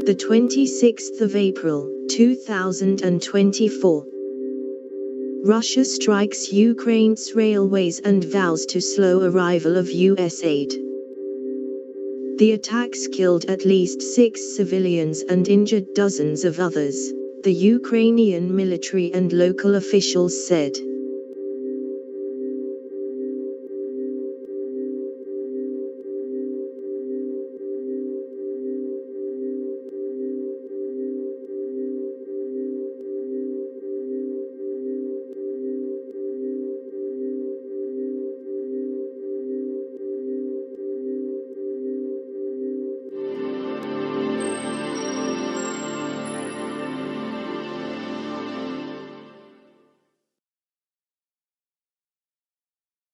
The 26th of April, 2024. Russia strikes Ukraine's railways and vows to slow arrival of US aid. The attacks killed at least 6 civilians and injured dozens of others, the Ukrainian military and local officials said.